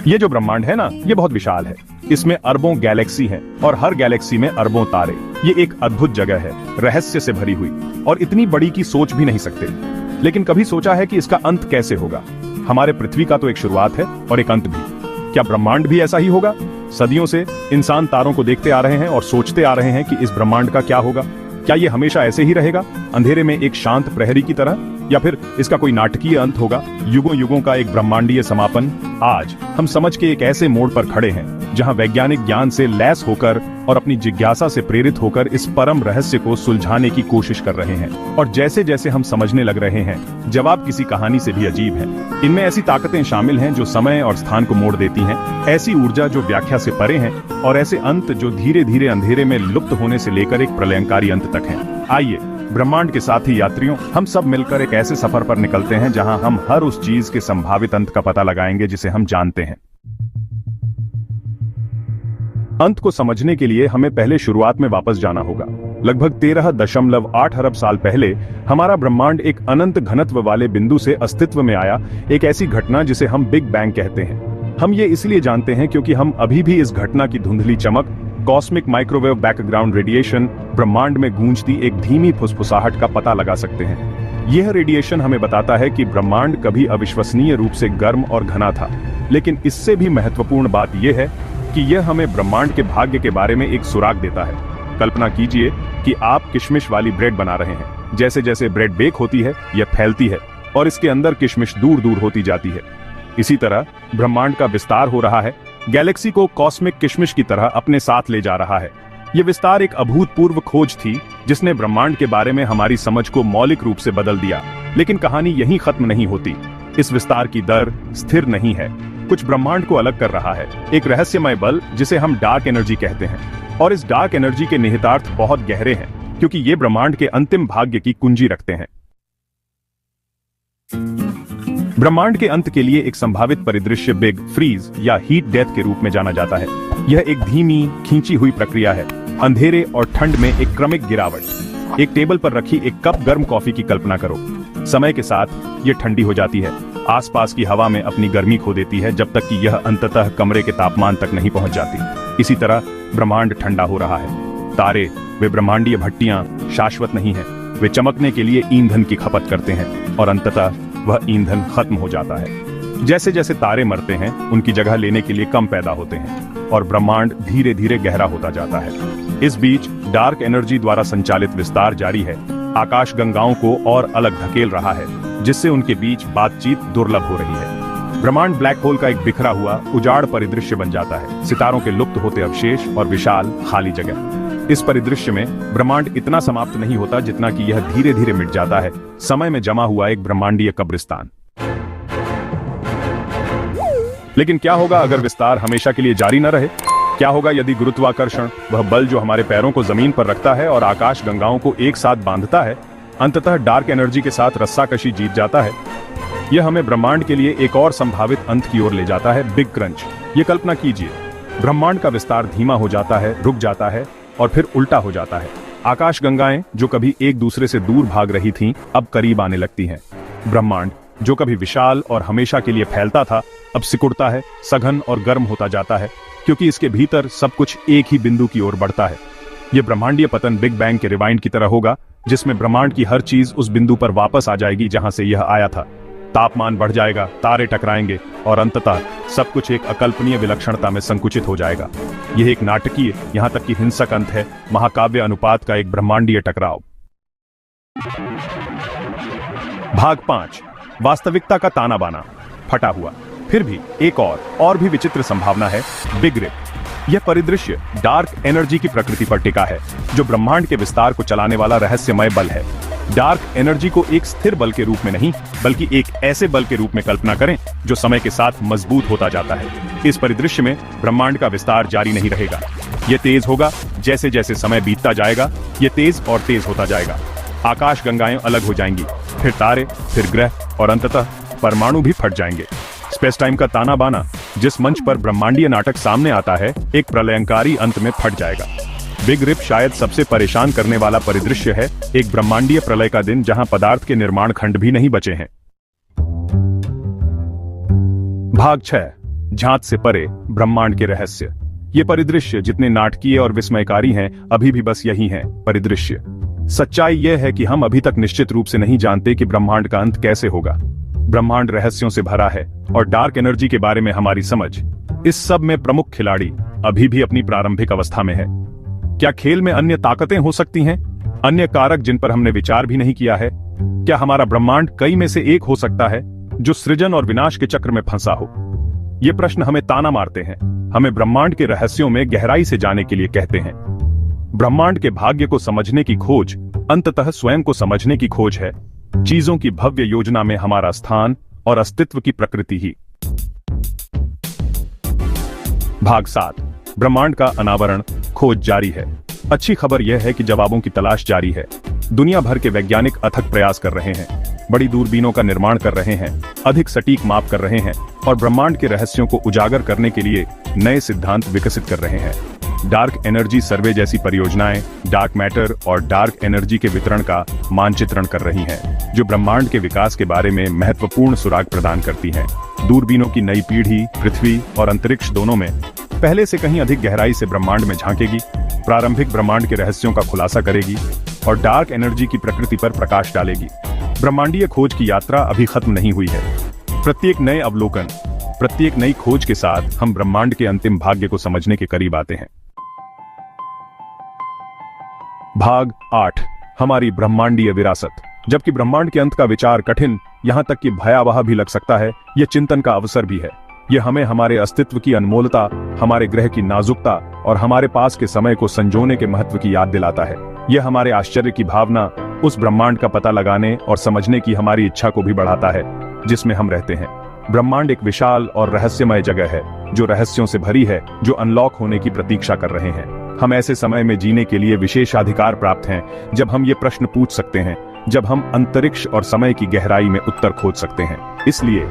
ये जो ब्रह्मांड है ना, ये बहुत विशाल है। इसमें अरबों गैलेक्सी हैं और हर गैलेक्सी में अरबों तारे। ये एक अद्भुत जगह है, रहस्य से भरी हुई, और इतनी बड़ी की सोच भी नहीं सकते। लेकिन कभी सोचा है कि इसका अंत कैसे होगा? हमारे पृथ्वी का तो एक शुरुआत है और एक अंत भी। क्या ब्रह्मांड भी ऐसा ही होगा? सदियों से इंसान तारों को देखते आ रहे हैं और सोचते आ रहे हैं कि इस ब्रह्मांड का क्या होगा। क्या ये हमेशा ऐसे ही रहेगा, अंधेरे में एक शांत प्रहरी की तरह, या फिर इसका कोई नाटकीय अंत होगा, युगों युगों का एक ब्रह्मांडीय समापन? आज हम समझ के एक ऐसे मोड़ पर खड़े हैं जहां वैज्ञानिक ज्ञान से लैस होकर और अपनी जिज्ञासा से प्रेरित होकर इस परम रहस्य को सुलझाने की कोशिश कर रहे हैं। और जैसे जैसे हम समझने लग रहे हैं, जवाब किसी कहानी से भी अजीब है। इनमें ऐसी ताकतें शामिल हैं जो समय और स्थान को मोड़ देती हैं, ऐसी ऊर्जा जो व्याख्या से परे हैं, और ऐसे अंत जो धीरे धीरे अंधेरे में लुप्त होने से लेकर एक प्रलयंकारी अंत तक हैं। आइए ब्रह्मांड के साथी यात्रियों, हम सब मिलकर एक ऐसे सफर पर निकलते हैं जहां हम हर उस चीज के संभावित अंत का पता लगाएंगे जिसे हम जानते हैं। अंत को समझने के लिए हमें पहले शुरुआत में वापस जाना होगा। लगभग 13.8 अरब साल पहले हमारा ब्रह्मांड एक अनंत घनत्व वाले बिंदु से अस्तित्व में आया, एक ऐसी घटना जिसे हम बिग बैंग कहते हैं। हम ये इसलिए जानते हैं क्योंकि हम अभी भी इस घटना की धुंधली चमक, कॉस्मिक माइक्रोवेव बैकग्राउंड रेडिएशन, ब्रह्मांड में गूंजती एक धीमी फुसफुसाहट का पता लगा सकते हैं। यह रेडिएशन हमें बताता है कि ब्रह्मांड कभी अविश्वसनीय रूप से गर्म और घना था। लेकिन इससे भी महत्वपूर्ण बात यह है कि यह हमें ब्रह्मांड के भाग्य के बारे में एक सुराग देता है। कल्पना कीजिए कि आप किशमिश वाली ब्रेड बना रहे हैं। जैसे जैसे ब्रेड बेक होती है, यह फैलती है और इसके अंदर किशमिश दूर दूर होती जाती है। इसी तरह ब्रह्मांड का विस्तार हो रहा है, गैलेक्सी को कॉस्मिक किशमिश की तरह अपने साथ ले जा रहा है। यह विस्तार एक अभूतपूर्व खोज थी जिसने ब्रह्मांड के बारे में हमारी समझ को मौलिक रूप से बदल दिया। लेकिन कहानी यहीं खत्म नहीं होती। इस विस्तार की दर स्थिर नहीं है। कुछ ब्रह्मांड को अलग कर रहा है, एक रहस्यमय बल जिसे हम डार्क एनर्जी कहते हैं। और इस डार्क एनर्जी के निहितार्थ बहुत गहरे हैं, क्योंकि ये ब्रह्मांड के अंतिम भाग्य की कुंजी रखते हैं। ब्रह्मांड के अंत के लिए एक संभावित परिदृश्य बिग फ्रीज या हीट डेथ के रूप में जाना जाता है। यह एक धीमी, खींची हुई प्रक्रिया है। अंधेरे और ठंड में एक क्रमिक गिरावट। एक टेबल पर रखी एक कप गर्म कॉफी की कल्पना करो। समय के साथ यह ठंडी हो जाती है, आसपास की हवा में अपनी गर्मी खो देती है, जब तक कि यह अंततः कमरे के तापमान तक नहीं पहुंच जाती। इसी तरह ब्रह्मांड ठंडा हो रहा है। तारे, वे ब्रह्मांडीय भट्टियां, शाश्वत नहीं है। वे चमकने के लिए ईंधन की खपत करते हैं और अंततः वह ईंधन खत्म हो जाता है। जैसे जैसे तारे मरते हैं, उनकी जगह लेने के लिए कम पैदा होते हैं और ब्रह्मांड धीरे धीरे गहरा होता जाता है। इस बीच डार्क एनर्जी द्वारा संचालित विस्तार जारी है, आकाश गंगाओं को और अलग धकेल रहा है, जिससे उनके बीच बातचीत दुर्लभ हो रही है। ब्रह्मांड ब्लैक होल का एक बिखरा हुआ, उजाड़ परिदृश्य बन जाता है, सितारों के लुप्त होते अवशेष और विशाल खाली जगह। इस परिदृश्य में ब्रह्मांड इतना समाप्त नहीं होता जितना कि यह धीरे धीरे मिट जाता है, समय में जमा हुआ एक ब्रह्मांडीय कब्रिस्तान। लेकिन क्या होगा अगर विस्तार हमेशा के लिए जारी न रहे? क्या होगा यदि गुरुत्वाकर्षण, वह बल जो हमारे पैरों को जमीन पर रखता है और आकाश गंगाओं को एक साथ बांधता है, अंततः डार्क एनर्जी के साथ रस्साकशी जीत जाता है? यह हमें ब्रह्मांड के लिए एक और संभावित अंत की ओर ले जाता है, बिग क्रंच। ये कल्पना कीजिए, ब्रह्मांड का विस्तार धीमा हो जाता है, रुक जाता है और फिर उल्टा हो जाता है। आकाश गंगाएं जो कभी एक दूसरे से दूर भाग रही थीं, अब करीब आने लगती हैं। ब्रह्मांड जो कभी विशाल और हमेशा के लिए फैलता था, अब सिकुड़ता है, सघन और गर्म होता जाता है, क्योंकि इसके भीतर सब कुछ एक ही बिंदु की ओर बढ़ता है। यह ब्रह्मांडीय पतन बिग बैंग के रिवाइंड की तरह होगा, जिसमें ब्रह्मांड की हर चीज उस बिंदु पर वापस आ जाएगी जहां से यह आया था। तापमान बढ़ जाएगा, तारे टकराएंगे और अंततः सब कुछ एक अकल्पनीय विलक्षणता में संकुचित हो जाएगा। यह एक नाटकीय, यहां तक कि हिंसक अंत है, महाकाव्य अनुपात का एक ब्रह्मांडीय टकराव। भाग 5, वास्तविकता का ताना बाना, फटा हुआ। फिर भी एक और भी विचित्र संभावना है, बिग रिप। यह परिदृश्य डार्क एनर्जी की प्रकृति पर टिका है, जो ब्रह्मांड के विस्तार को चलाने वाला रहस्यमय बल है। डार्क एनर्जी को एक स्थिर बल के रूप में नहीं, बल्कि एक ऐसे बल के रूप में कल्पना करें जो समय के साथ मजबूत होता जाता है। इस परिदृश्य में ब्रह्मांड का विस्तार जारी नहीं रहेगा। यह तेज होगा, जैसे जैसे समय बीतता जाएगा यह तेज और तेज होता जाएगा। आकाश गंगाएं अलग हो जाएंगी, फिर तारे, फिर ग्रह और अंततः परमाणु भी फट जाएंगे। स्पेस टाइम का ताना बाना, जिस मंच पर ब्रह्मांडीय नाटक सामने आता है, एक प्रलयंकारी अंत में फट जाएगा। बिग रिप शायद सबसे परेशान करने वाला परिदृश्य है, एक ब्रह्मांडीय प्रलय का दिन जहां पदार्थ के निर्माण खंड भी नहीं बचे हैं। भाग 6, झांच से परे ब्रह्मांड के रहस्य। ये परिदृश्य जितने नाटकीय और विस्मयकारी हैं, अभी भी बस यही हैं, परिदृश्य। सच्चाई यह है कि हम अभी तक निश्चित रूप से नहीं जानते कि ब्रह्मांड का अंत कैसे होगा। ब्रह्मांड रहस्यों से भरा है और डार्क एनर्जी के बारे में हमारी समझ, इस सब में प्रमुख खिलाड़ी अभी भी अपनी प्रारंभिक अवस्था में है। क्या खेल में अन्य ताकतें हो सकती हैं, अन्य कारक जिन पर हमने विचार भी नहीं किया है? क्या हमारा ब्रह्मांड कई में से एक हो सकता है जो सृजन और विनाश के चक्र में फंसा हो? ये प्रश्न हमें ताना मारते हैं, हमें ब्रह्मांड के रहस्यों में गहराई से जाने के लिए कहते हैं। ब्रह्मांड के भाग्य को समझने की खोज अंततः स्वयं को समझने की खोज है, चीजों की भव्य योजना में हमारा स्थान और अस्तित्व की प्रकृति ही। भाग 7, ब्रह्मांड का अनावरण, खोज जारी है। अच्छी खबर यह है कि जवाबों की तलाश जारी है। दुनिया भर के वैज्ञानिक अथक प्रयास कर रहे हैं, बड़ी दूरबीनों का निर्माण कर रहे हैं, अधिक सटीक माप कर रहे हैं और ब्रह्मांड के रहस्यों को उजागर करने के लिए नए सिद्धांत विकसित कर रहे हैं। डार्क एनर्जी सर्वे जैसी परियोजनाएं डार्क मैटर और डार्क एनर्जी के वितरण का मानचित्रण कर रही हैं, जो ब्रह्मांड के विकास के बारे में महत्वपूर्ण सुराग प्रदान करती हैं। दूरबीनों की नई पीढ़ी पृथ्वी और अंतरिक्ष दोनों में पहले से कहीं अधिक गहराई से ब्रह्मांड में झांकेगी, प्रारंभिक ब्रह्मांड के रहस्यों का खुलासा करेगी और डार्क एनर्जी की प्रकृति पर प्रकाश डालेगी। ब्रह्मांडीय खोज की यात्रा अभी खत्म नहीं हुई है। प्रत्येक नए अवलोकन, प्रत्येक नई खोज के साथ हम ब्रह्मांड के अंतिम भाग्य को समझने के करीब आते हैं। भाग 8, हमारी ब्रह्मांडीय विरासत। जबकि ब्रह्मांड के अंत का विचार कठिन, यहां तक कि भयावह भी लग सकता है, यह चिंतन का अवसर भी है। यह हमें हमारे अस्तित्व की अनमोलता, हमारे ग्रह की नाजुकता और हमारे पास के समय को संजोने के महत्व की याद दिलाता है। यह हमारे आश्चर्य की भावना, उस ब्रह्मांड का पता लगाने और समझने की हमारी इच्छा को भी बढ़ाता है जिसमें हम रहते हैं। ब्रह्मांड एक विशाल और रहस्यमय जगह है, जो रहस्यों से भरी है, जो अनलॉक होने की प्रतीक्षा कर रहे हैं। हम ऐसे समय में जीने के लिए विशेषाधिकार प्राप्त हैं जब हम ये प्रश्न पूछ सकते हैं, जब हम अंतरिक्ष और समय की गहराई में उत्तर खोज सकते हैं। इसलिए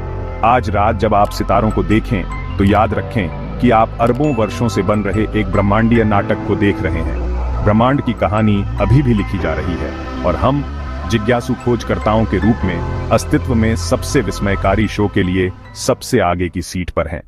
आज रात जब आप सितारों को देखें तो याद रखें कि आप अरबों वर्षों से बन रहे एक ब्रह्मांडीय नाटक को देख रहे हैं। ब्रह्मांड की कहानी अभी भी लिखी जा रही है और हम जिज्ञासु खोजकर्ताओं के रूप में अस्तित्व में सबसे विस्मयकारी शो के लिए सबसे आगे की सीट पर हैं।